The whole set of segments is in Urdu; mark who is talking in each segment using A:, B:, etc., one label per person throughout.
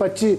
A: 25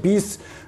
A: 20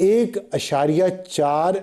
A: 1.4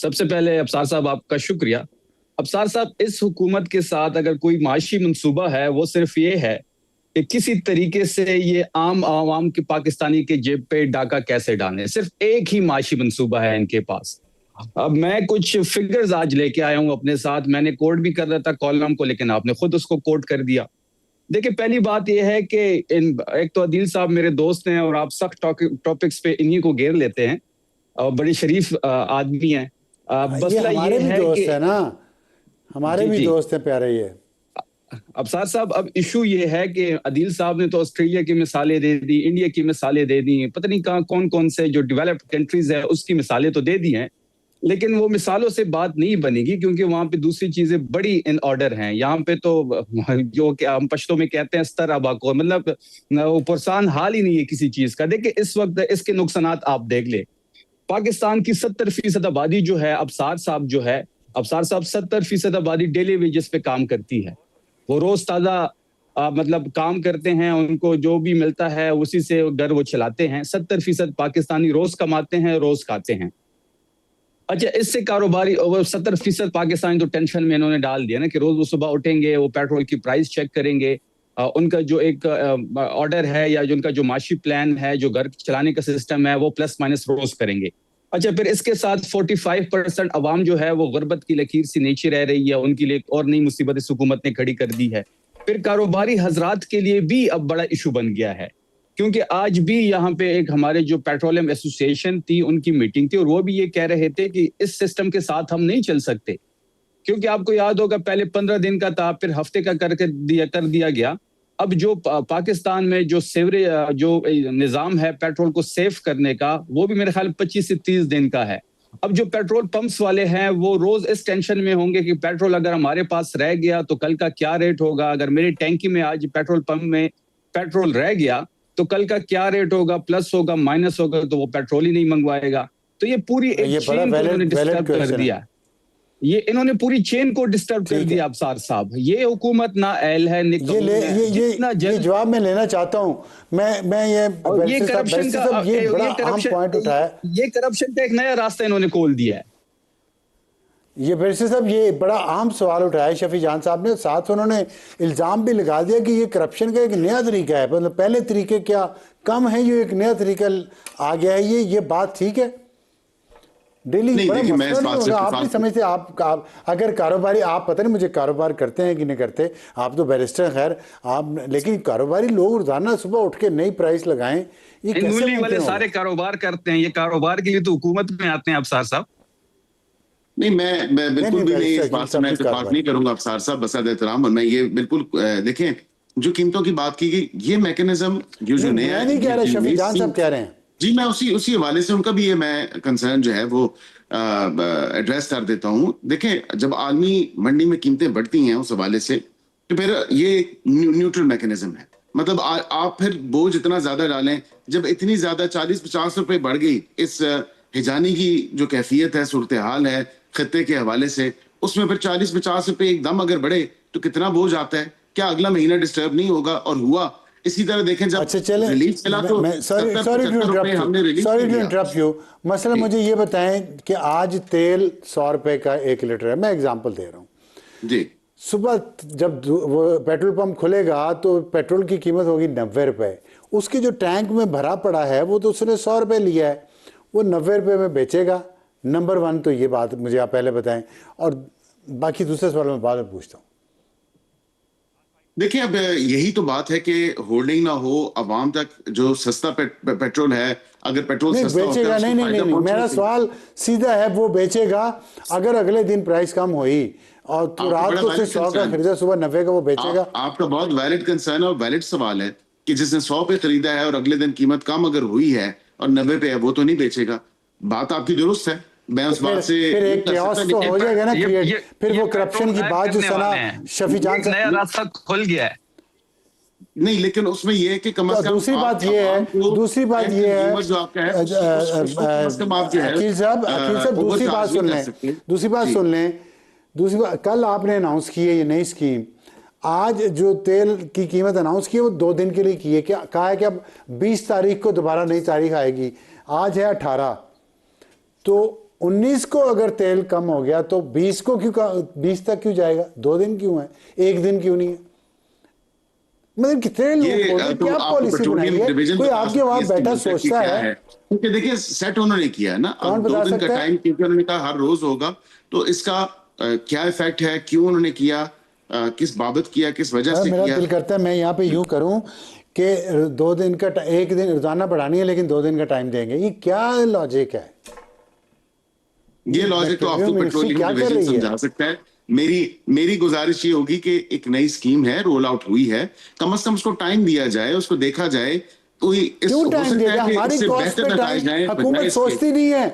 B: سب سے پہلے ابصار صاحب آپ کا شکریہ. ابصار صاحب, اس حکومت کے ساتھ اگر کوئی معاشی منصوبہ ہے وہ صرف یہ ہے کہ کسی طریقے سے یہ عام عوام کے پاکستانی کے جیب پہ ڈاکہ کیسے ڈالیں. صرف ایک ہی معاشی منصوبہ ہے ان کے پاس. اب میں کچھ فگرز آج لے کے آیا ہوں اپنے ساتھ. میں نے کوٹ بھی کر رہا تھا کالم کو, لیکن آپ نے خود اس کو کوٹ کر دیا. دیکھیں, پہلی بات یہ ہے کہ ایک تو عدیل صاحب میرے دوست ہیں اور آپ سخت ٹاپکس پہ انہی کو گھیر لیتے ہیں اور بڑی شریف آدمی ہیں. مسئلہ
A: ہمارے
B: یہ
A: بھی
B: ہے
A: دوست
B: کہ
A: ہیں نا, ہمارے بھی دوست ہیں پیارے. یہ
B: ابصار صاحب, اب ایشو یہ ہے کہ عدیل صاحب نے تو آسٹریلیا کی مثالیں دے دی, انڈیا کی مثالیں دے دی, پتہ نہیں کہاں کون کون سے جو ڈیولپڈ کنٹریز ہیں اس کی مثالیں تو دے دی ہیں, لیکن وہ مثالوں سے بات نہیں بنے گی کیونکہ وہاں پہ دوسری چیزیں بڑی ان آرڈر ہیں. یہاں پہ تو جو کہ ہم پشتوں میں کہتے ہیں استر ابا کو, مطلب وہ پرسان حال ہی نہیں ہے کسی چیز کا. دیکھیں اس وقت اس کے نقصانات آپ دیکھ لیں. پاکستان کی 70% آبادی جو ہے, ابصار صاحب 70% آبادی ڈیلی ویجز پہ کام کرتی ہے. وہ روز تازہ مطلب کام کرتے ہیں, ان کو جو بھی ملتا ہے اسی سے گھر وہ چلاتے ہیں. 70% پاکستانی روز کماتے ہیں, روز کھاتے ہیں. اچھا, اس سے کاروباری 70% پاکستانی تو ٹینشن میں انہوں نے ڈال دیا نا کہ روز وہ صبح اٹھیں گے, وہ پیٹرول کی پرائس چیک کریں گے, ان کا جو ایک آرڈر ہے یا جو ان کا جو معاشی پلان ہے, جو گھر چلانے کا سسٹم ہے, وہ پلس مائنس روز کریں گے. اچھا, پھر اس کے ساتھ 45% عوام جو ہے وہ غربت کی لکیر سے نیچے رہ رہی ہے. ان کے لیے ایک اور نئی مصیبت اس حکومت نے کھڑی کر دی ہے. پھر کاروباری حضرات کے لیے بھی اب بڑا ایشو بن گیا ہے, کیونکہ آج بھی یہاں پہ ایک ہمارے جو پیٹرولیم ایسوسی ایشن تھی ان کی میٹنگ تھی, اور وہ بھی یہ کہہ رہے تھے کہ اس سسٹم کے ساتھ ہم نہیں چل سکتے. کیونکہ آپ کو یاد ہوگا پہلے 15 دن کا تھا, پھر ہفتے کا کر دیا گیا. اب جو پاکستان میں جو سیوریج جو نظام ہے پیٹرول کو سیف کرنے کا, وہ بھی میرے خیال 25 سے 30 دن کا ہے. اب جو پیٹرول پمپس والے ہیں وہ روز اس ٹینشن میں ہوں گے کہ پیٹرول اگر ہمارے پاس رہ گیا تو کل کا کیا ریٹ ہوگا. اگر میری ٹینکی میں آج پیٹرول پمپ میں پیٹرول رہ گیا تو کل کا کیا ریٹ ہوگا, پلس ہوگا مائنس ہوگا, تو وہ پیٹرول ہی نہیں منگوائے گا. تو یہ پوری ایک چین کو انہوں نے ڈسٹرب کر دیا. یہ انہوں نے پوری چین کو ڈسٹرب کر دیا. ابصار صاحب, یہ حکومت نہ اہل ہے
A: یہ جواب میں لینا چاہتا ہوں. میں یہ کرپشن کا یہ بڑا اہم پوائنٹ اٹھایا.
B: یہ کرپشن کا ایک نیا راستہ انہوں نے کھول دیا ہے.
A: یہ بیرسٹر صاحب یہ بڑا اہم سوال اٹھایا شفیع جان صاحب نے. ساتھ انہوں نے الزام بھی لگا دیا کہ یہ کرپشن کا ایک نیا طریقہ ہے. مطلب پہلے طریقے کیا کم ہے, یہ ایک نیا طریقہ آ گیا ہے. یہ بات ٹھیک ہے؟ ڈیلی بڑا مسئلہ نہیں ہوگا. آپ نہیں سمجھتے, آپ اگر کاروباری, آپ پتہ نہیں مجھے کاروبار کرتے ہیں کہ نہیں کرتے, آپ تو بیرسٹر خیر آپ, لیکن کاروباری لوگ روزانہ صبح اٹھ کے نئی پرائس لگائیں, یہ کیسے ممکن ہوگا؟
B: والے سارے کاروبار کرتے ہیں, یہ کاروبار کے لیے تو حکومت میں آتے ہیں. ابصار صاحب
C: نہیں, میں بالکل بھی نہیں اس بات سے میں اتفاق نہیں کروں گا ابصار صاحب, بسد احترام. اور میں یہ بالکل دیکھیں جو قیمتوں کی بات کی گئی, یہ میکنزم جو نیا
A: میں نہیں کہہ رہا, شفیع جان صاحب کہہ رہے ہیں.
C: جی, میں اسی حوالے سے ان کا بھی یہ میں کنسرن جو ہے وہ ایڈریس کر دیتا ہوں. دیکھیں, جب عالمی منڈی میں قیمتیں بڑھتی ہیں اس حوالے سے, تو پھر یہ نیوٹرل میکنزم ہے. مطلب آپ پھر بوجھ اتنا زیادہ ڈالیں, جب اتنی زیادہ 40-50 روپے بڑھ گئی اس ہجانی کی جو کیفیت ہے, صورتحال ہے خطے کے حوالے سے, اس میں پھر 40-50 روپے ایک دم اگر بڑھے تو کتنا بوجھ آتا ہے. کیا اگلا مہینہ ڈسٹرب نہیں ہوگا؟ اور ہوا اسی طرح. دیکھیں جب ریلیف چلا تو
A: سوری ٹو انٹرپٹ یو. مثلا مجھے یہ بتائیں کہ آج تیل 100 روپے کا 1 لیٹر ہے, میں اگزامپل دے رہا ہوں
C: جی.
A: صبح جب وہ پیٹرول پمپ کھلے گا تو پیٹرول کی قیمت ہوگی 90 روپے. اس کے جو ٹینک میں بھرا پڑا ہے وہ تو اس نے 100 روپے لیا ہے, وہ 90 روپے میں بیچے گا. نمبر 1 تو یہ بات مجھے آپ پہلے بتائیں, اور باقی دوسرے سوال میں بعد میں پوچھتا ہوں.
C: دیکھیں, اب یہی تو بات ہے کہ ہولڈنگ نہ ہو عوام تک. جو سستا پیٹرول ہے, اگر پیٹرول سستا
A: بیچے گا, نہیں, میرا سوال سیدھا ہے, وہ بیچے گا اگر اگلے دن پرائس کم ہوئی اور تو رات کو سے 100 کا خریدا, صبح 90 کا وہ بیچے گا.
C: آپ کا بہت ویلڈ کنسرن اور ویلڈ سوال ہے کہ جس نے 100 پہ خریدا ہے اور اگلے دن قیمت کم اگر ہوئی ہے اور 90 پہ ہے, وہ تو نہیں بیچے گا. بات آپ کی درست ہے, میں اس بات سے
A: پھر ایک کیوس تو ہو جائے گا نا کریٹ. پھر وہ کرپشن کی بات جو سنا شفیع جان سے,
B: نیا راستہ کھل گیا ہے.
C: نہیں, لیکن اس میں یہ ہے کہ کم از کم
A: دوسری بات یہ ہے عقیل صاحب دوسری بات سن لیں. کل آپ نے اناؤنس کی ہے یہ نئی اسکیم. آج جو تیل کی قیمت اناؤنس کی ہے وہ 2 دن کے لیے کی ہے. کہا ہے کہ اب 20 تاریخ کو دوبارہ نئی تاریخ آئے گی. آج ہے 18, تو 19 کو اگر تیل کم ہو گیا تو 20 کو کیوں 20 تک کیوں جائے گا؟ 2 دن کیوں ہے، 1 دن کیوں نہیں ہے؟ مطلب کتنے لوگ بولتے ہیں کیا پالیسی بنائی ہے؟ کوئی آپ کے وہاں بیٹھا سوچتا ہے؟
C: کیونکہ دیکھیں سیٹ انہوں نے کیا ہے نا، اب 2 دن کا ٹائم کیونکہ انہوں نے کہا ہر روز ہوگا، تو اس کا کیا ایفیکٹ ہے، کیوں انہوں نے کیا، کس بابت کیا، کس وجہ سے کیا؟
A: میرا دل کرتا ہے میں یہاں پہ یوں کروں کہ 2 دن کا 1 دن روزانہ بڑھانی ہے لیکن 2 دن کا ٹائم دیں گے، یہ کیا لاجک ہے؟
C: یہ لاجک تو آپ کو پیٹرولیم ڈویژن سمجھا سکتا ہے. میری گزارش یہ ہوگی کہ ایک نئی اسکیم ہے، رول آؤٹ ہوئی ہے، کم از کم اس کو ٹائم دیا جائے، اس کو دیکھا جائے.
A: کیوں ٹائم دیا جائے؟ ہماری کاسٹ پہ ٹائم حکومت سوچتی نہیں ہے.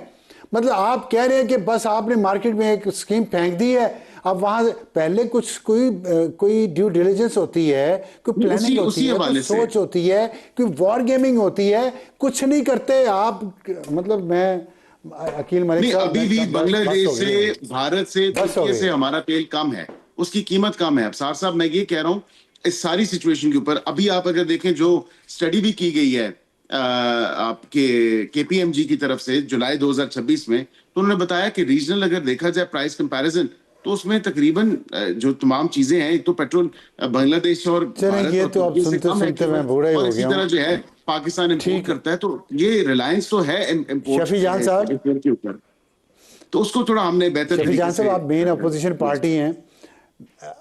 A: مطلب آپ کہہ رہے ہیں کہ بس آپ نے مارکیٹ میں ایک اسکیم پھینک دی ہے، اب وہاں پہلے کچھ کوئی ڈیو ڈیلیجنس ہوتی ہے، کوئی پلاننگ ہوتی ہے، کوئی سوچ ہوتی ہے، کوئی وار گیمنگ ہوتی ہے، کچھ نہیں کرتے آپ. مطلب میں عقیل ملک صاحب
C: ابھی بھی بنگلہ دیش سے، بھارت سے، ترکی سے ہمارا تیل کم ہے، اس کی قیمت کم ہے. اب سار صاحب میں یہ کہہ رہا ہوں اس ساری سچویشن کے اوپر ابھی آپ اگر دیکھیں جو اسٹڈی بھی کی گئی ہے آپ کے پی ایم جی کی طرف سے جولائی 2026 میں، تو انہوں نے بتایا کہ ریجنل اگر دیکھا جائے پرائس کمپیریزن تو اس میں تقریباً جو تمام چیزیں ہیں، ایک تو پیٹرول بنگلہ دیش اور بھارت اور ترکی سے کم ہے قیمت، اور اسی طرح جو ہے پاکستان امپورٹ کرتا ہے، تو یہ ریلائنس تو ہے امپورٹ
A: شفیع جان صاحب
C: کے اوپر، تو اس کو تھوڑا ہم نے بہتر
A: شفیع جان صاحب آپ مین اپوزیشن پارٹی ہیں،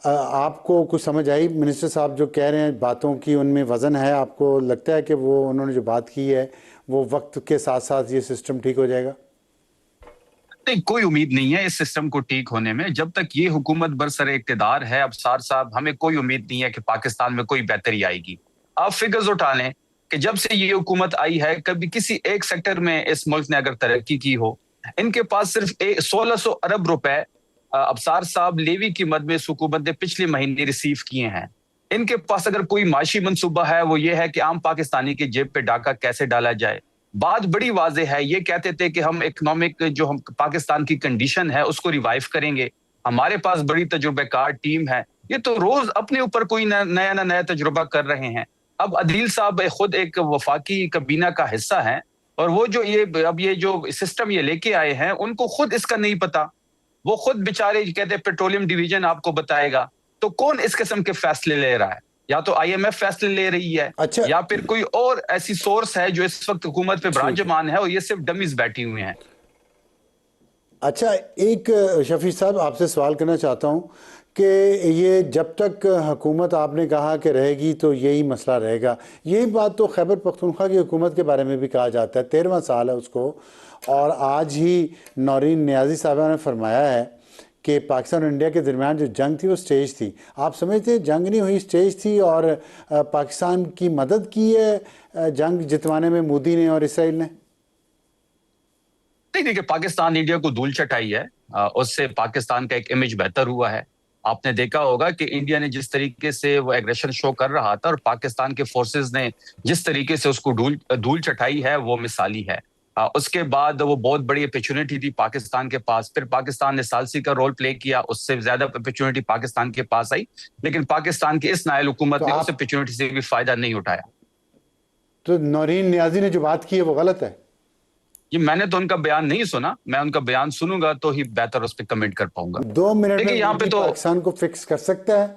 A: آپ کو کچھ سمجھ آئی منسٹر صاحب جو کہہ رہے ہیں باتوں کی، ان میں وزن ہے؟ آپ کو لگتا ہے کہ وہ انہوں نے جو بات کی ہے وہ وقت کے ساتھ ساتھ یہ سسٹم ٹھیک ہو جائے گا؟
B: نہیں، کوئی امید نہیں ہے اس سسٹم کو ٹھیک ہونے میں جب تک یہ حکومت برسر اقتدار ہے. اب سار صاحب ہمیں کوئی امید نہیں ہے کہ پاکستان میں کوئی بہتری آئے گی. آپ فگرز اٹھا لیں کہ جب سے یہ حکومت آئی ہے کبھی کسی ایک سیکٹر میں اس ملک نے اگر ترقی کی ہو. ان کے پاس صرف 1600 ارب روپے ابصار صاحب لیوی کی مد میں اس حکومت نے پچھلے مہینے ریسیو کیے ہیں. ان کے پاس اگر کوئی معاشی منصوبہ ہے وہ یہ ہے کہ عام پاکستانی کی جیب پہ ڈاکہ کیسے ڈالا جائے. بات بڑی واضح ہے، یہ کہتے تھے کہ ہم اکنامک جو ہم پاکستان کی کنڈیشن ہے اس کو ریوائیو کریں گے، ہمارے پاس بڑی تجربہ کار ٹیم ہے. یہ تو روز اپنے اوپر کوئی نیا تجربہ کر رہے ہیں. اب عدیل صاحب خود ایک وفاقی کابینہ کا حصہ ہیں، اور وہ جو یہ جو سسٹم یہ لے کے آئے ہیں ان کو خود اس کا نہیں پتا. وہ خود بیچارے کہتے ہیں پیٹرولیم ڈویژن آپ کو بتائے گا. تو کون اس قسم کے فیصلے لے رہا ہے؟ یا تو آئی ایم ایف فیصلے لے رہی ہے، یا پھر کوئی اور ایسی سورس ہے جو اس وقت حکومت پہ براجمان ہے اور یہ صرف ڈمیز بیٹھی ہوئے ہیں.
A: اچھا، ایک شفیع صاحب آپ سے سوال کرنا چاہتا ہوں کہ یہ جب تک حکومت آپ نے کہا کہ رہے گی تو یہی مسئلہ رہے گا. یہی بات تو خیبر پختونخوا کی حکومت کے بارے میں بھی کہا جاتا ہے، 13واں سال ہے اس کو، اور آج ہی نورین نیازی صاحبہ نے فرمایا ہے کہ پاکستان اور انڈیا کے درمیان جو جنگ تھی وہ سٹیج تھی. آپ سمجھتے ہیں جنگ نہیں ہوئی، سٹیج تھی، اور پاکستان کی مدد کی ہے جنگ جتوانے میں مودی نے اور اسرائیل نے؟
B: نہیں، دیکھیں پاکستان انڈیا کو دھول چٹائی ہے، اس سے پاکستان کا ایک امیج بہتر ہوا ہے. آپ نے دیکھا ہوگا کہ انڈیا نے جس طریقے سے وہ ایگریشن شو کر رہا تھا اور پاکستان کے فورسز نے جس طریقے سے اس کو دھول چٹائی ہے وہ مثالی ہے. اس کے بعد وہ بہت بڑی اپرچونٹی تھی پاکستان کے پاس، پھر پاکستان نے ثالثی کا رول پلے کیا، اس سے زیادہ اپرچونٹی پاکستان کے پاس آئی، لیکن پاکستان کی اس نائل حکومت نے اس اپرچونٹی سے بھی فائدہ نہیں اٹھایا.
A: تو نورین نیازی نے جو بات کی ہے وہ غلط ہے؟
B: یہ میں نے تو ان کا بیان نہیں سنا، میں ان کا بیان سنوں گا تو ہی بہتر اس پہ کمنٹ کر پاؤں گا.
A: 2 منٹ
B: دیکھیں
A: میں
B: یہاں پہ تو
A: پاکستان کو فکس کر سکتا ہے؟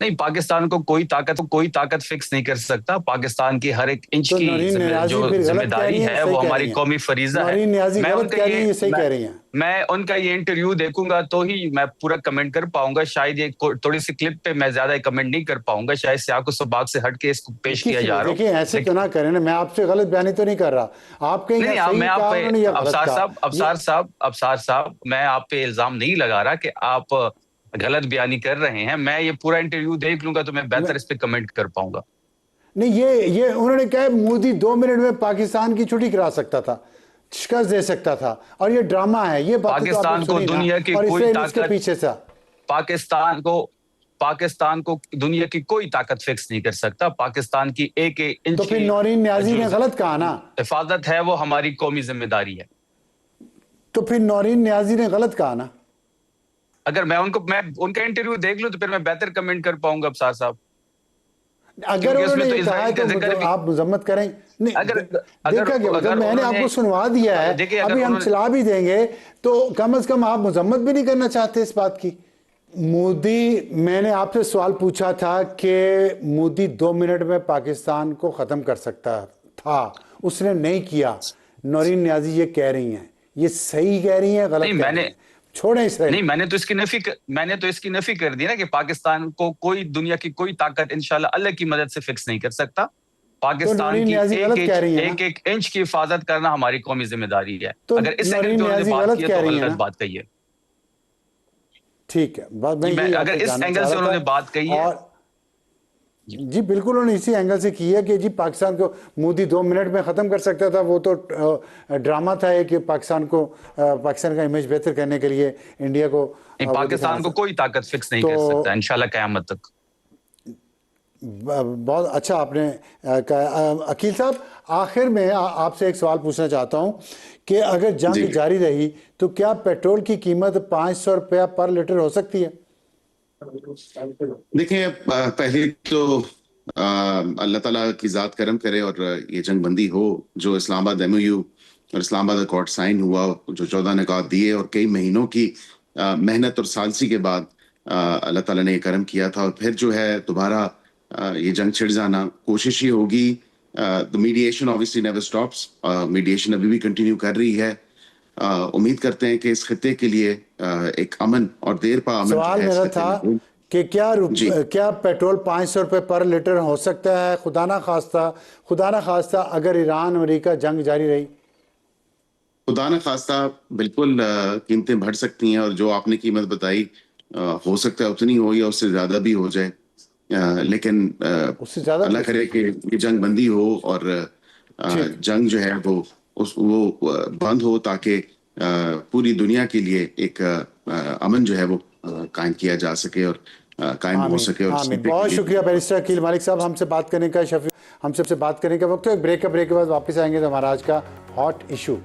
B: نہیں، پاکستان کو کوئی طاقت فکس نہیں کر سکتا. پاکستان کی ہر ایک انچ کی جو ذمہ داری ہے وہ ہماری قومی فریضہ ہے.
A: نورین نیازی غلط کہہ رہی ہیں، یہ صحیح کہہ رہی ہیں.
B: میں ان کا یہ انٹرویو دیکھوں گا تو ہی میں پورا کمنٹ کر پاؤں گا. شاید یہ تھوڑی سی کلپ پہ میں زیادہ کمنٹ نہیں کر پاؤں گا، شاید سیاق و سباق سے ہٹ کے اس کو پیش کیا جا رہا ہوں.
A: دیکھیں ایسے تو نہ کریں نا، میں آپ سے غلط بیانی تو نہیں کر رہا. آپ کہیں
B: نہیں، میں آپ پہ ابصار صاحب میں آپ پہ الزام نہیں لگا رہا کہ آپ غلط بیانی کر رہے ہیں. میں یہ پورا انٹرویو دیکھ لوں گا تو میں بہتر اس پہ کمنٹ کر پاؤں گا.
A: نہیں، یہ انہوں نے کہا مودی 2 منٹ میں پاکستان کی چھٹی کرا سکتا تھا، شکست دے سکتا تھا، اور یہ ڈرامہ ہے. یہ بات
B: پاکستان کو دنیا کی کوئی طاقت
A: پیچھے سے
B: پاکستان کو دنیا کی کوئی طاقت فکس نہیں کر سکتا. پاکستان کی ایک انچ
A: تو پھر نورین نیازی نے غلط کہا نا،
B: حفاظت ہے وہ ہماری قومی ذمہ داری ہے.
A: تو پھر نورین نیازی نے غلط کہا نا.
B: اگر میں ان کا انٹرویو دیکھ لوں تو پھر میں بہتر کمنٹ کر پاؤں گا ابصار صاحب.
A: اگر انہوں نے یہ کہا ہے تو آپ مذمت کریں، نہیں
B: اگر
A: دیکھا کہ مطلب میں نے آپ کو سنوا دیا ہے, ابھی ہم چلا بھی دیں گے تو کم از کم آپ مذمت بھی نہیں کرنا چاہتے اس بات کی. مودی, میں نے آپ سے سوال پوچھا تھا کہ مودی 2 منٹ میں پاکستان کو ختم کر سکتا تھا, اس نے نہیں کیا. نورین نیازی یہ کہہ رہی ہیں, یہ صحیح کہہ رہی ہیں غلط کہہ رہی ہیں؟ چھوڑیں اسرائیل.
B: نہیں, میں نے تو اس کی نفی کر دی نا کہ پاکستان کو کوئی دنیا کی کوئی طاقت انشاءاللہ اللہ کی مدد سے فکس نہیں کر سکتا. پاکستان کی ایک ایک انچ کی حفاظت کرنا ہماری قومی ذمہ داری ہے. اگر اس اینگل پہ انہوں نے بات کی ہے تو غلط بات کہی ہے.
A: ٹھیک ہے,
B: اگر اس اینگل سے انہوں نے بات کہی ہے,
A: جی بالکل انہوں نے اسی اینگل سے کی ہے کہ جی پاکستان کو مودی 2 منٹ میں ختم کر سکتا تھا. وہ تو ڈرامہ تھا کہ پاکستان کا امیج بہتر کرنے کے لیے انڈیا کو,
B: پاکستان کو کوئی طاقت فکس نہیں کر سکتا انشاءاللہ قیامت تک.
A: بہت اچھا آپ نے کہا. عقیل صاحب, آخر میں آپ سے ایک سوال پوچھنا چاہتا ہوں کہ اگر جنگ جاری رہی تو کیا پیٹرول کی قیمت 500 روپیہ پر لیٹر ہو سکتی ہے؟
C: دیکھیں, پہلے تو اللہ تعالیٰ کی ذات کرم کرے اور یہ جنگ بندی ہو. جو اسلام آباد MOU اور اسلام آباد اکارڈ سائن ہوا, جو 14 نکات دیے اور کئی مہینوں کی محنت اور سالسی کے بعد اللہ تعالیٰ نے یہ کرم کیا تھا, اور پھر جو ہے دوبارہ یہ جنگ چھڑ جانا. کوشش ہی ہوگی, medication obviously never stops, medication ابھی بھی کنٹینیو کر رہی ہے. امید کرتے ہیں کہ اس خطے کے لیے ایک امن اور دیر پا امن.
A: سوال میرا تھا کہ کیا پیٹرول 500 روپے پر لیٹر ہو سکتا ہے خدا نہ خواستہ اگر ایران امریکہ جنگ جاری رہی؟
C: خدا نہ خواستہ بالکل قیمتیں بڑھ سکتی ہیں, اور جو آپ نے قیمت بتائی ہو سکتا ہے اتنی ہو یا اس سے زیادہ بھی ہو جائے. لیکن اللہ کرے کہ یہ جنگ بندی ہو اور جنگ جو ہے وہ بند ہو, تاکہ پوری دنیا کے لیے ایک امن جو ہے وہ قائم کیا جا سکے اور قائم ہو سکے.
A: آمین. بہت شکریہ بیرسٹر عقیل مالک صاحب, ہم سے بات کرنے کا وقت ہے. بریک کے بعد واپس آئیں گے تو ہمارا آج کا ہاٹ ایشو.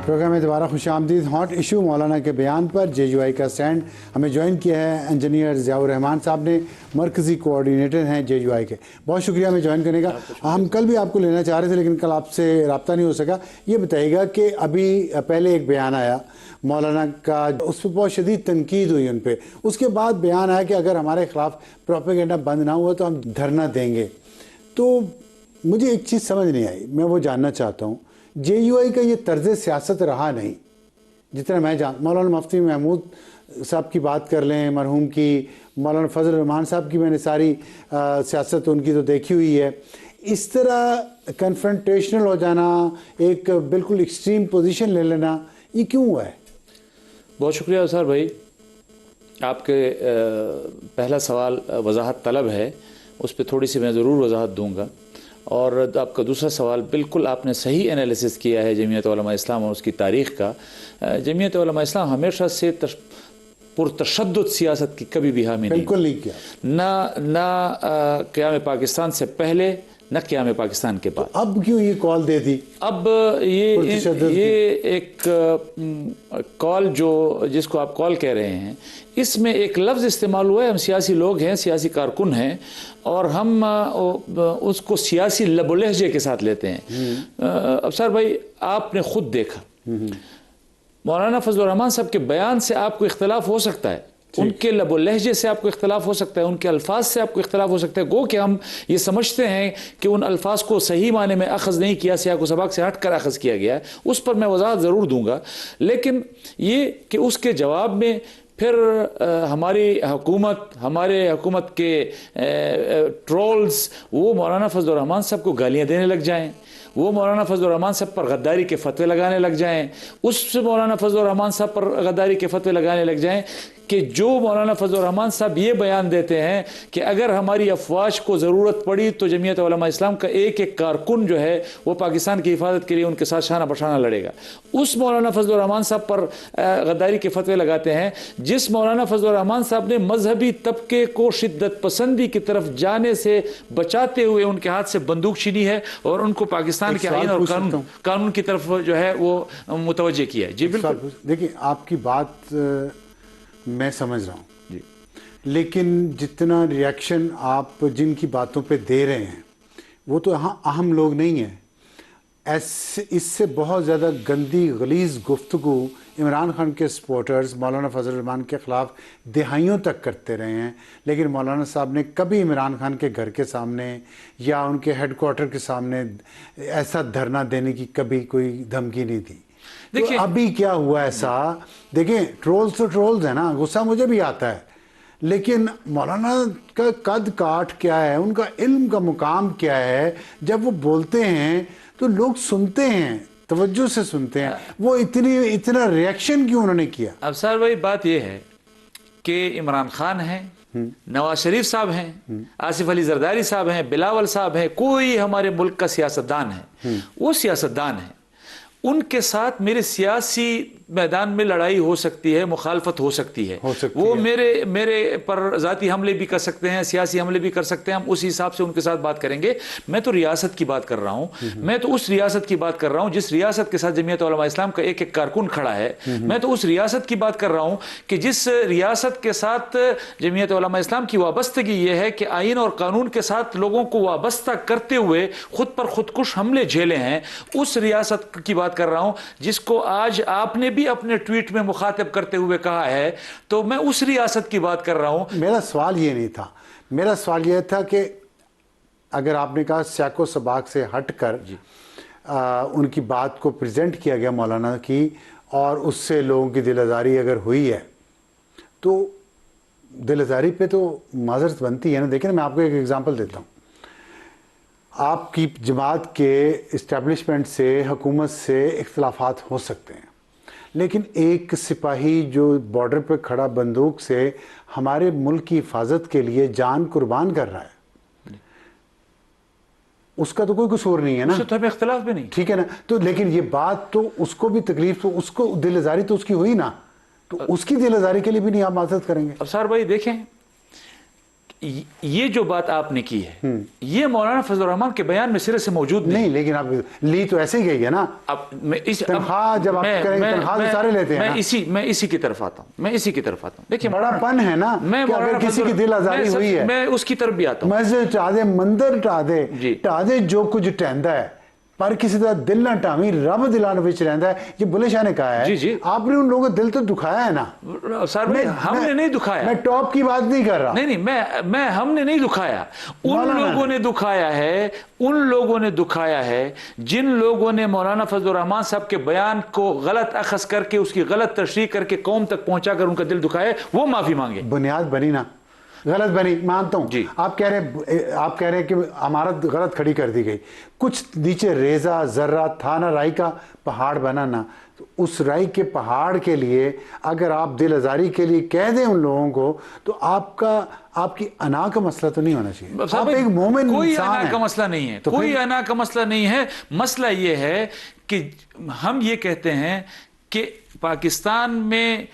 A: پروگرام میں دوبارہ خوش آمدید. ہاٹ ایشو مولانا کے بیان پر JUI کا سٹینڈ. ہمیں جوائن کیا ہے انجینئر ضیاء الرحمان صاحب نے, مرکزی کوآرڈینیٹر ہیں JUI کے. بہت شکریہ ہمیں جوائن کرنے کا. ہم کل بھی آپ کو لینا چاہ رہے تھے لیکن کل آپ سے رابطہ نہیں ہو سکا. یہ بتائیے گا کہ ابھی پہلے ایک بیان آیا مولانا کا, اس پہ بہت شدید تنقید ہوئی ان پہ. اس کے بعد بیان آیا کہ اگر ہمارے خلاف پروپیگنڈا بند نہ ہوا تو ہم دھرنا دیں گے. تو مجھے ایک چیز سمجھ نہیں آئی, میں وہ جاننا چاہتا ہوں. JUI کا یہ طرز سیاست رہا نہیں جتنا میں مولانا مفتی محمود صاحب کی بات کر لیں, مرحوم کی, مولانا فضل الرحمان صاحب کی میں نے ساری سیاست ان کی تو دیکھی ہوئی ہے. اس طرح کنفرنٹیشنل ہو جانا, ایک بالکل ایکسٹریم پوزیشن لے لینا, یہ کیوں ہوا ہے؟
D: بہت شکریہ اسار بھائی. آپ کے پہلا سوال وضاحت طلب ہے, اس پہ تھوڑی سی میں ضرور وضاحت دوں گا. اور آپ کا دوسرا سوال بالکل آپ نے صحیح انالیسس کیا ہے جمعیت علماء اسلام اور اس کی تاریخ کا. جمعیت علماء اسلام ہمیشہ سے پرتشدد سیاست کی کبھی بھی حامی
A: بالکل نہیں کیا,
D: نہ قیام پاکستان سے پہلے نہ قیام پاکستان کے بعد.
A: اب کیوں یہ کال دے دی؟
D: اب یہ ایک کال جس کو آپ کال کہہ رہے ہیں, اس میں ایک لفظ استعمال ہوا ہے. ہم سیاسی لوگ ہیں, سیاسی کارکن ہیں, اور ہم اس کو سیاسی لب و لہجے کے ساتھ لیتے ہیں. افسر بھائی, آپ نے خود دیکھا مولانا فضل الرحمان صاحب کے بیان سے آپ کو اختلاف ہو سکتا ہے, ان کے لب و لہجے سے آپ کو اختلاف ہو سکتا ہے, ان کے الفاظ سے آپ کو اختلاف ہو سکتا ہے. گو کہ ہم یہ سمجھتے ہیں کہ ان الفاظ کو صحیح معنی میں اخذ نہیں کیا, سیاق و سباق سے ہٹ کر اخذ کیا گیا ہے. اس پر میں وضاحت ضرور دوں گا. لیکن یہ کہ اس کے جواب میں پھر ہماری حکومت کے ٹرولز وہ مولانا فضل الرحمان صاحب کو گالیاں دینے لگ جائیں, وہ مولانا فضل الرحمان صاحب پر غداری کے فتوے لگانے لگ جائیں, اس سے مولانا فضل الرحمان صاحب پر غداری کے فتوے لگانے لگ جائیں کہ جو مولانا فضل الرحمان صاحب یہ بیان دیتے ہیں کہ اگر ہماری افواج کو ضرورت پڑی تو جمعیت علماء اسلام کا ایک کارکن جو ہے وہ پاکستان کی حفاظت کے لیے ان کے ساتھ شانہ بشانہ لڑے گا, اس مولانا فضل الرحمان صاحب پر غداری کے فتوے لگاتے ہیں. جس مولانا فضل الرحمان صاحب نے مذہبی طبقے کو شدت پسندی کی طرف جانے سے بچاتے ہوئے ان کے ہاتھ سے بندوق چھینی ہے اور ان کو پاکستان کے آئین اور قانون کی طرف جو ہے وہ متوجہ کیا ہے. جی بالکل.
A: دیکھیں آپ کی بات میں سمجھ رہا ہوں, لیکن جتنا ریئیکشن آپ جن کی باتوں پہ دے رہے ہیں وہ تو اہم لوگ نہیں ہیں. اس سے بہت زیادہ گندی غلیظ گفتگو عمران خان کے سپورٹرز مولانا فضل الرحمان کے خلاف دہائیوں تک کرتے رہے ہیں، لیکن مولانا صاحب نے کبھی عمران خان کے گھر کے سامنے یا ان کے ہیڈ کوارٹر کے سامنے ایسا دھرنا دینے کی کبھی کوئی دھمکی نہیں دی. دیکھیں ابھی کیا ہوا ایسا، دیکھیں ٹرولز تو ٹرولز ہیں نا، غصہ مجھے بھی آتا ہے، لیکن مولانا کا قد کاٹ کیا ہے، ان کا علم کا مقام کیا ہے، جب وہ بولتے ہیں تو لوگ سنتے ہیں، توجہ سے سنتے ہیں. وہ اتنا ریئیکشن کیوں انہوں نے کیا؟
D: افسر بھائی بات یہ ہے کہ عمران خان ہیں، نواز شریف صاحب ہیں، آصف علی زرداری صاحب ہیں، بلاول صاحب ہیں، کوئی ہمارے ملک کا سیاستدان ہے، وہ سیاستدان ہیں، ان کے ساتھ میرے سیاسی میدان میں لڑائی ہو سکتی ہے، مخالفت ہو سکتی ہے، وہ میرے پر ذاتی حملے بھی کر سکتے ہیں، سیاسی حملے بھی کر سکتے ہیں، ہم اسی حساب سے ان کے ساتھ بات کریں گے. میں تو ریاست کی بات کر رہا ہوں، میں تو اس ریاست کی بات کر رہا ہوں جس ریاست کے ساتھ جمعیت علماء اسلام کا ایک ایک کارکن کھڑا ہے. میں تو اس ریاست کی بات کر رہا ہوں کہ جس ریاست کے ساتھ جمعیت علماء اسلام کی وابستگی یہ ہے کہ آئین اور قانون کے ساتھ لوگوں کو وابستہ کرتے ہوئے خود پر خودکش حملے جھیلے ہیں. اس ریاست کی بات کر رہا ہوں جس کو آج آپ نے بھی اپنے ٹویٹ میں مخاطب کرتے ہوئے کہا ہے، تو میں اس ریاست کی بات کر رہا ہوں.
A: میرا سوال یہ نہیں تھا، میرا سوال یہ تھا کہ اگر آپ نے کہا سیاق و سباق سے ہٹ کر ان کی بات کو پریزنٹ کیا گیا مولانا کی، اور اس سے لوگوں کی دل آزاری اگر ہوئی ہے تو دل آزاری پہ تو معذرت بنتی ہے نا. دیکھیں میں آپ کو ایک ایگزامپل دیتا ہوں. آپ کی جماعت کے اسٹیبلشمنٹ سے، حکومت سے اختلافات ہو سکتے ہیں، لیکن ایک سپاہی جو بارڈر پہ کھڑا بندوق سے ہمارے ملک کی حفاظت کے لیے جان قربان کر رہا ہے، اس کا تو کوئی قصور نہیں ہے نا،
D: اس سے تو اختلاف بھی نہیں،
A: ٹھیک ہے نا. تو لیکن یہ بات تو اس کو بھی تکلیف، تو اس کو دل آزاری تو اس کی ہوئی نا، تو اس کی دل آزاری کے لیے بھی نہیں آپ معذرت کریں گے؟
D: افسر بھائی دیکھیں، یہ جو بات آپ نے کی ہے یہ مولانا فضل الرحمان کے بیان میں سرے سے موجود نہیں.
A: لیکن آپ لی تو ایسے ہی گئی ہے نا. تنخواہ جب آپ کریں گے تنخواہ تو سارے لیتے ہیں.
D: میں اسی کی طرف آتا ہوں، دیکھیں
A: بڑا پن ہے نا کہ اگر کسی کی دل آزاری ہوئی ہے،
D: میں اس کی طرف بھی آتا ہوں.
A: مسجد ٹا دے، مندر ٹا دے جو کچھ ٹہندا ہے، پر کسی طرح دل نہ ٹاویں، رب دلان وچ رہندا ہے. یہ بلے شاہ نے کہا ہے. آپ نے ان لوگوں کا دل تو دکھایا ہے نا.
D: سر ہم نے نہیں دکھایا،
A: میں ٹاپ کی بات نہیں کر رہا.
D: نہیں میں ہم نے نہیں دکھایا، ان لوگوں نے دکھایا ہے جن لوگوں نے مولانا فضل الرحمان صاحب کے بیان کو غلط اخذ کر کے، اس کی غلط تشریح کر کے قوم تک پہنچا کر ان کا دل دکھایا ہے، وہ معافی مانگے.
A: بنیاد بنی نا، غلط بنی، مانتا ہوں. آپ کہہ رہے ہیں کہ عمارت غلط کھڑی کر دی گئی، کچھ نیچے ریزہ ذرہ تھا نا، رائی کا پہاڑ بنا نا. تو اس رائی کے پہاڑ کے لیے اگر آپ دل آزاری کے لیے کہہ دیں ان لوگوں کو، تو آپ کی انا کا مسئلہ تو نہیں ہونا چاہیے. آپ ایک مومن
D: کوئی
A: انسان
D: انا کا مسئلہ نہیں ہے، کوئی انا کا مسئلہ نہیں ہے. مسئلہ یہ ہے کہ ہم یہ کہتے ہیں کہ پاکستان میں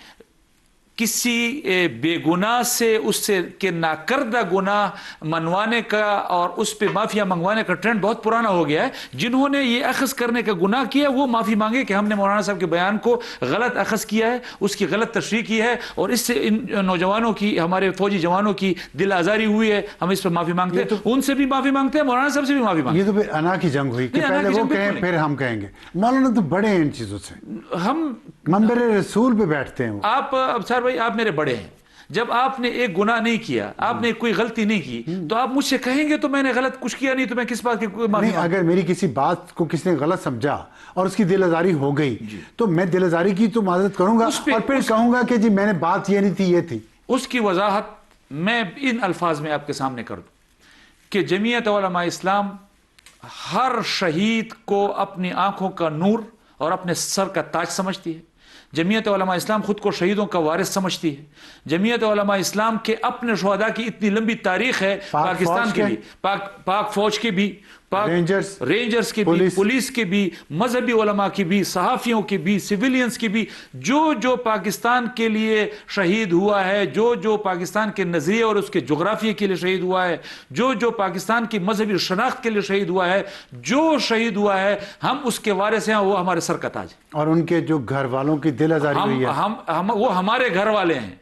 D: کسی بے گناہ سے اس سے کہ ناکردہ گناہ منوانے کا اور اس پہ معافیا منگوانے کا ٹرینڈ بہت پرانا ہو گیا ہے. جنہوں نے یہ اخذ کرنے کا گناہ کیا وہ معافی مانگے کہ ہم نے مولانا صاحب کے بیان کو غلط اخذ کیا ہے، اس کی غلط تشریح کی ہے، اور اس سے ان نوجوانوں کی، ہمارے فوجی جوانوں کی دل آزاری ہوئی ہے، ہم اس پہ معافی مانگتے ہیں. ان سے بھی معافی مانگتے ہیں، مولانا صاحب سے بھی معافی مانگتے ہیں.
A: یہ تو پھر انا کی جنگ ہوئی کہ پہلے وہ کہیں پھر ہم کہیں گے. مولانا تو بڑے ہیں ان چیزوں سے،
D: ہم
A: منبر رسول پہ بیٹھتے ہیں.
D: آپ ابصار بھائی آپ میرے بڑے ہیں، جب آپ نے ایک گناہ نہیں کیا، آپ نے کوئی غلطی نہیں کی، تو آپ مجھ سے کہیں گے تو میں نے غلط کچھ کیا نہیں، تو میں کس بات کی معافی
A: نہیں. اگر میری کسی بات کو کسی نے غلط سمجھا اور اس کی دل آزاری ہو گئی تو میں دل آزاری کی تو معذرت کروں گا، اور پھر کہوں گا کہ جی میں نے بات یہ نہیں تھی، یہ تھی.
D: اس کی وضاحت میں ان الفاظ میں آپ کے سامنے کر دوں کہ جمعیت علماء اسلام ہر شہید کو اپنی آنکھوں کا نور اور اپنے سر کا تاج سمجھتی ہے. جمعیت علماء اسلام خود کو شہیدوں کا وارث سمجھتی ہے. جمعیت علماء اسلام کے اپنے شہداء کی اتنی لمبی تاریخ ہے پاکستان کے لیے، پاک فوج کے بھی، رینجرز کے بھی، پولیس کے بھی، مذہبی علماء کی بھی، صحافیوں کی بھی، سیویلینز کی بھی، جو پاکستان کے لیے شہید ہوا ہے، جو پاکستان کے نظریے اور اس کے جغرافیے کے لیے شہید ہوا ہے، جو پاکستان کی مذہبی شناخت کے لیے شہید ہوا ہے، جو شہید ہوا ہے، ہم اس کے وارث ہیں، وہ ہمارے سر کا تاج ہے.
A: اور ان کے جو گھر والوں کی دل آزاری ہوئی ہے،
D: وہ ہمارے گھر والے ہیں،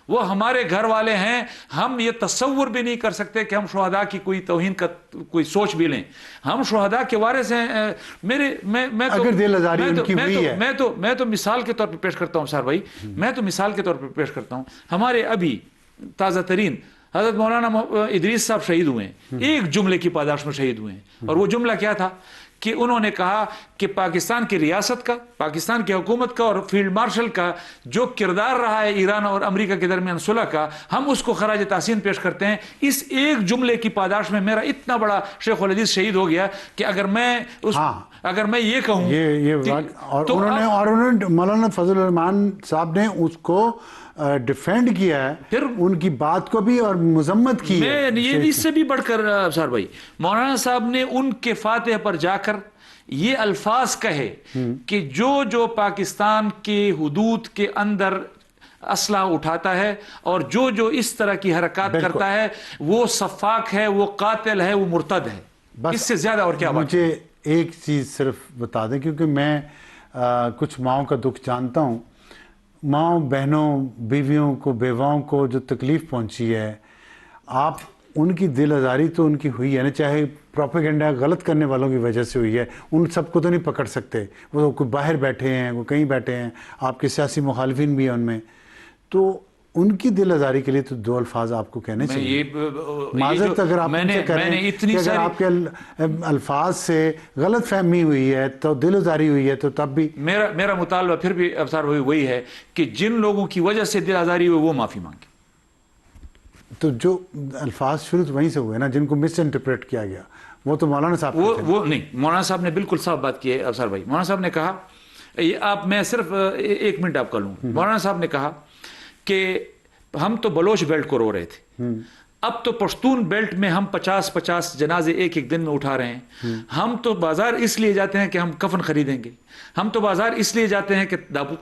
D: وہ ہمارے گھر والے ہیں. ہم یہ تصور بھی نہیں کر سکتے کہ ہم شہداء کی کوئی توہین کا کوئی سوچ بھی لیں. ہم شہداء کے وارث ہیں. میں تو مثال کے طور پہ پیش کرتا ہوں سر بھائی, میں تو مثال کے طور پہ پیش کرتا ہوں. ہمارے ابھی تازہ ترین حضرت مولانا ادریس صاحب شہید ہوئے ہیں, ایک جملے کی پاداش میں شہید ہوئے ہیں. اور وہ جملہ کیا تھا کہ انہوں نے کہا کہ پاکستان کی ریاست کا, پاکستان کی حکومت کا اور فیلڈ مارشل کا جو کردار رہا ہے ایران اور امریکہ کے درمیان صلح کا, ہم اس کو خراج تحسین پیش کرتے ہیں. اس ایک جملے کی پاداش میں میرا اتنا بڑا شیخ الحدیث شہید ہو گیا کہ اگر میں یہ کہوں
A: اور انہوں نے مولانا فضل الرحمان صاحب نے اس کو ڈیفینڈ کیا ہے, پھر ان کی بات کو بھی اور مذمت کی ہے.
D: یہ اس سے بھی بڑھ کر افسر بھائی, مولانا صاحب نے ان کے فاتح پر جا کر یہ الفاظ کہے کہ جو پاکستان کے حدود کے اندر اسلحہ اٹھاتا ہے اور جو اس طرح کی حرکات کرتا ہے وہ سفاک ہے, وہ قاتل ہے, وہ مرتد ہے. اس سے زیادہ اور کیا بات؟
A: مجھے ایک چیز صرف بتا دیں, کیونکہ میں کچھ ماؤں کا دکھ جانتا ہوں. ماؤں بہنوں بیویوں کو بیواؤں کو جو تکلیف پہنچی ہے, آپ ان کی دل آزاری تو ان کی ہوئی ہے نا, چاہے پروپیگنڈا غلط کرنے والوں کی وجہ سے ہوئی ہے. ان سب کو تو نہیں پکڑ سکتے, وہ کوئی باہر بیٹھے ہیں, وہ کہیں بیٹھے ہیں, آپ کے سیاسی مخالفین بھی ہیں ان میں. تو ان کی دل آزاری کے لیے تو دو الفاظ آپ کو کہنے چاہیے. معذرت اگر آپ اگر آپ کے الفاظ سے غلط فہمی ہوئی ہے تو دل آزاری ہوئی ہے, تو تب بھی
D: میرا مطالبہ پھر بھی افسر وہی ہے کہ جن لوگوں کی وجہ سے دل آزاری ہوئی وہ معافی مانگے.
A: تو جو الفاظ شروع وہیں سے ہوئے نا, جن کو مس انٹرپریٹ کیا گیا, وہ تو مولانا صاحب
D: وہ نہیں. مولانا صاحب نے بالکل صاف بات کی ہے افسر بھائی. مولانا صاحب نے کہا, میں صرف 1 منٹ آپ کا لوں. مولانا صاحب نے کہا کہ ہم تو بلوچ بیلٹ کو رو رہے تھے, اب تو پشتون بیلٹ میں ہم 50 جنازے ایک دن میں اٹھا رہے ہیں. ہم تو بازار اس لیے جاتے ہیں کہ ہم کفن خریدیں گے, ہم تو بازار اس لیے جاتے ہیں کہ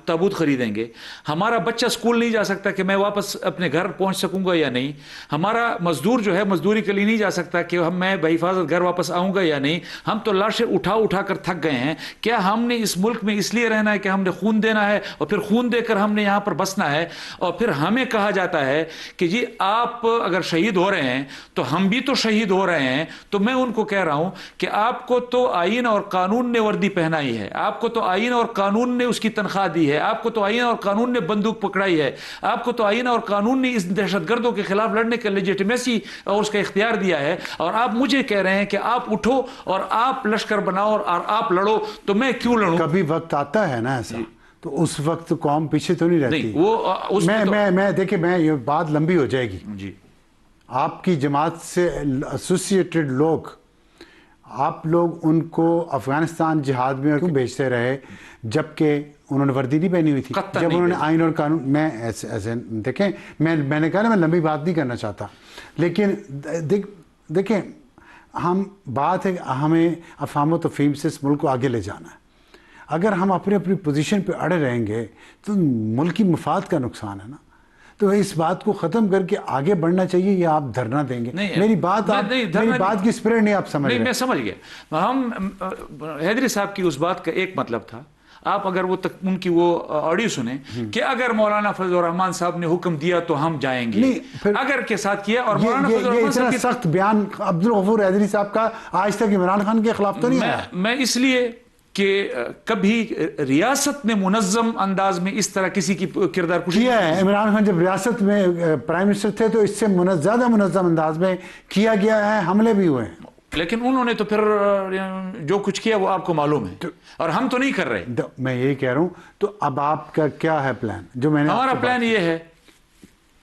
D: تابوت خریدیں گے. ہمارا بچہ سکول نہیں جا سکتا کہ میں واپس اپنے گھر پہنچ سکوں گا یا نہیں. ہمارا مزدور جو ہے مزدوری کے لیے نہیں جا سکتا کہ میں بحفاظت گھر واپس آؤں گا یا نہیں. ہم تو لاشیں اٹھا کر تھک گئے ہیں. کیا ہم نے اس ملک میں اس لیے رہنا ہے کہ ہم نے خون دینا ہے اور پھر خون دے کر ہم نے یہاں پر بسنا ہے, اور پھر ہمیں کہا جاتا ہے کہ جی آپ اگر شہید ہو رہے ہیں تو ہم بھی تو شہید ہو رہے ہیں. تو میں ان کو کہہ رہا ہوں کہ آپ کو تو آئین اور قانون نے وردی پہنائی ہے, آپ کو تو آئین اور قانون نے اس کی تنخواہ دی ہے, آپ کو تو آئین اور قانون نے بندوق پکڑائی ہے, آپ کو تو آئین اور قانون نے اس دہشت گردوں کے خلاف لڑنے کا لیجیٹمیسی اور اس کا اختیار دیا ہے, اور آپ مجھے کہہ رہے ہیں کہ آپ اٹھو اور آپ لشکر بناؤ اور آپ لڑو. تو میں کیوں لڑوں؟
A: کبھی وقت آتا ہے نا ایسا, تو اس وقت قوم پیچھے تو نہیں رہتی. میں دیکھیں, میں یہ بات لمبی ہو جائے گی.
D: جی,
A: آپ کی جماعت سے ایسوسیٹڈ لوگ, آپ لوگ ان کو افغانستان جہاد میں کیوں بھیجتے رہے جبکہ انہوں نے وردی نہیں پہنی ہوئی تھی؟ جب انہوں نے آئین اور قانون, میں ایسے دیکھیں, میں نے کہا نا میں لمبی بات نہیں کرنا چاہتا, لیکن دیکھیں ہم بات ہے ہمیں افہام و تفہیم سے اس ملک کو آگے لے جانا ہے. اگر ہم اپنی پوزیشن پہ اڑے رہیں گے تو ملکی مفاد کا نقصان ہے نا. تو اس بات کو ختم کر کے آگے بڑھنا چاہیے, یا آپ دھرنا دیں گے؟ میری بات کی اسپرٹ نہیں آپ سمجھ رہے.
D: میں سمجھ گیا. ہم حیدری صاحب کی اس بات کا ایک مطلب تھا, آپ اگر ان کی وہ آڈیو سنیں کہ اگر مولانا فضل الرحمان صاحب نے حکم دیا تو ہم جائیں گے, اگر کے ساتھ کیا. اور مولانا فضل الرحمان صاحب
A: اتنا سخت بیان عبدالغفور حیدری صاحب کا آج تک عمران خان کے خلاف تو نہیں آیا.
D: میں اس لیے کہ کبھی ریاست نے منظم انداز میں اس طرح کسی کی کردار کشی
A: کیا ہے. عمران خان جب ریاست میں پرائم منسٹر تھے تو اس سے زیادہ منظم انداز میں کیا گیا ہے, حملے بھی ہوئے ہیں.
D: لیکن انہوں نے تو پھر جو کچھ کیا وہ آپ کو معلوم ہے, اور ہم تو نہیں کر رہے.
A: میں یہی کہہ رہا ہوں, تو اب آپ کا کیا ہے پلان؟ جو میں نے
D: ہمارا پلان یہ ہے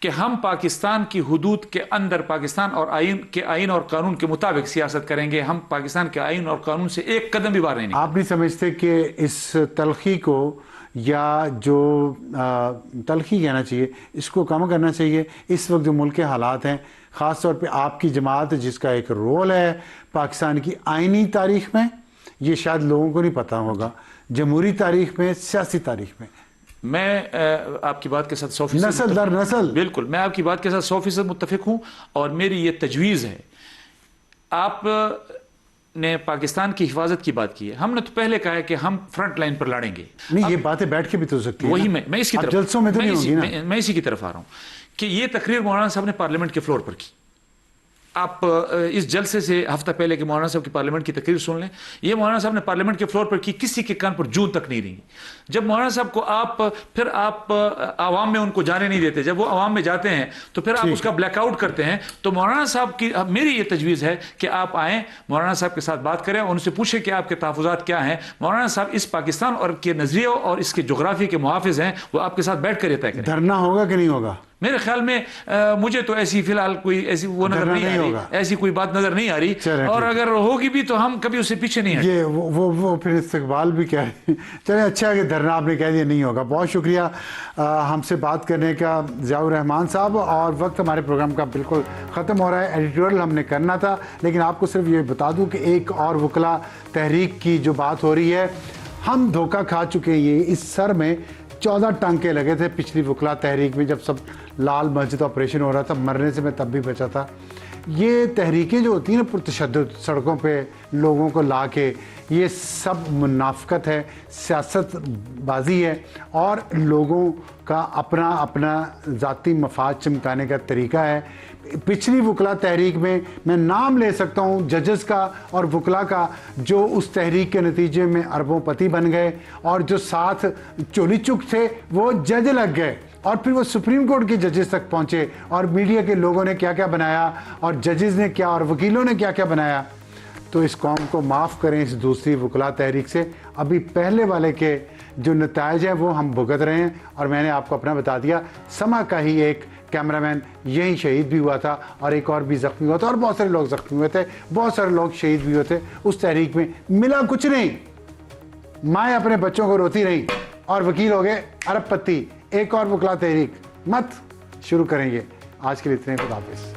D: کہ ہم پاکستان کی حدود کے اندر پاکستان اور آئین اور قانون کے مطابق سیاست کریں گے. ہم پاکستان کے آئین اور قانون سے ایک قدم بھی باہر نہیں.
A: آپ نہیں سمجھتے کہ اس تلخی کو, یا جو تلخی کہنا چاہیے, اس کو کم کرنا چاہیے؟ اس وقت جو ملک کے حالات ہیں, خاص طور پہ آپ کی جماعت جس کا ایک رول ہے پاکستان کی آئینی تاریخ میں, یہ شاید لوگوں کو نہیں پتہ ہوگا, جمہوری تاریخ میں, سیاسی تاریخ میں.
D: میں آپ کی بات کے ساتھ 100%
A: نسل در نسل,
D: بالکل میں آپ کی بات کے ساتھ 100% متفق ہوں, اور میری یہ تجویز ہے. آپ نے پاکستان کی حفاظت کی بات کی ہے, ہم نے تو پہلے کہا ہے کہ ہم فرنٹ لائن پر لڑیں گے.
A: نہیں, یہ باتیں بیٹھ کے بھی تو ہو سکتی ہیں.
D: وہی میں اس کی طرف
A: جلسوں میں تو نہیں ہوگی نا.
D: میں اسی کی طرف آ رہا ہوں کہ یہ تقریر مولانا صاحب نے پارلیمنٹ کے فلور پر کی. آپ اس جلسے سے ہفتہ پہلے کہ مولانا صاحب کی پارلیمنٹ کی تقریر سن لیں. یہ مولانا صاحب نے پارلیمنٹ کے فلور پر کی, کسی کے کان پر جون تک نہیں رہی. جب مولانا صاحب کو آپ عوام میں ان کو جانے نہیں دیتے, جب وہ عوام میں جاتے ہیں تو پھر آپ اس کا بلیک آؤٹ کرتے ہیں. تو مولانا صاحب کی میری یہ تجویز ہے کہ آپ آئیں, مولانا صاحب کے ساتھ بات کریں, ان سے پوچھیں کہ آپ کے تحفظات کیا ہیں. مولانا صاحب اس پاکستان اور کے نظریوں اور اس کے جغرافی کے محافظ ہیں, وہ آپ کے ساتھ بیٹھ کر یہ طے کریں.
A: دھرنا ہوگا کہ نہیں ہوگا؟
D: میرے خیال میں مجھے تو ایسی فی الحال کوئی ایسی وہ نظر نہیں آ رہی, ایسی کوئی بات نظر نہیں آ رہی, اور اگر ہوگی بھی تو ہم کبھی اس سے پیچھے نہیں آئیں.
A: یہ وہ پھر استقبال بھی کیا ہے. چلیں اچھا کہ دھرنا آپ نے کہہ دیا نہیں ہوگا. بہت شکریہ ہم سے بات کرنے کا ضیاء الرحمان صاحب. اور وقت ہمارے پروگرام کا بالکل ختم ہو رہا ہے. ایڈیٹوریل ہم نے کرنا تھا, لیکن آپ کو صرف یہ بتا دوں کہ ایک اور وکلا تحریک کی جو بات ہو رہی ہے, ہم دھوکہ کھا چکے ہیں. یہ اس سر میں 14 ٹانکے لگے تھے پچھلی وکلا تحریک میں, جب سب لال مسجد آپریشن ہو رہا تھا. مرنے سے میں تب بھی بچا تھا. یہ تحریکیں جو ہوتی ہیں نا پرتشدد سڑکوں پہ لوگوں کو لا کے, یہ سب منافقت ہے, سیاست بازی ہے, اور لوگوں کا اپنا اپنا ذاتی مفاد چمکانے کا طریقہ ہے. پچھلی وکلا تحریک میں نام لے سکتا ہوں ججز کا اور وکلا کا, جو اس تحریک کے نتیجے میں اربوں پتی بن گئے, اور جو ساتھ چولی چک تھے وہ جج لگ گئے, اور پھر وہ سپریم کورٹ کے ججز تک پہنچے, اور میڈیا کے لوگوں نے کیا کیا بنایا, اور ججز نے کیا, اور وکیلوں نے کیا کیا بنایا. تو اس قوم کو معاف کریں اس دوسری وکلا تحریک سے. ابھی پہلے والے کے جو نتائج ہیں وہ ہم بھگت رہے ہیں, اور میں نے آپ کو اپنا بتا دیا. سما کا ہی ایک کیمرہ مین یہیں شہید بھی ہوا تھا, اور ایک اور بھی زخمی ہوا تھا, اور بہت سارے لوگ زخمی ہوئے تھے, بہت سارے لوگ شہید بھی ہوئے تھے. اس تحریک میں ملا کچھ نہیں. مائیں اپنے بچوں کو روتی رہیں, اور وکیل ہو گئے ارب پتی. ایک اور وکلا تحریک مت شروع کریں گے. آج کے لیے اتنے. خدا حافظ.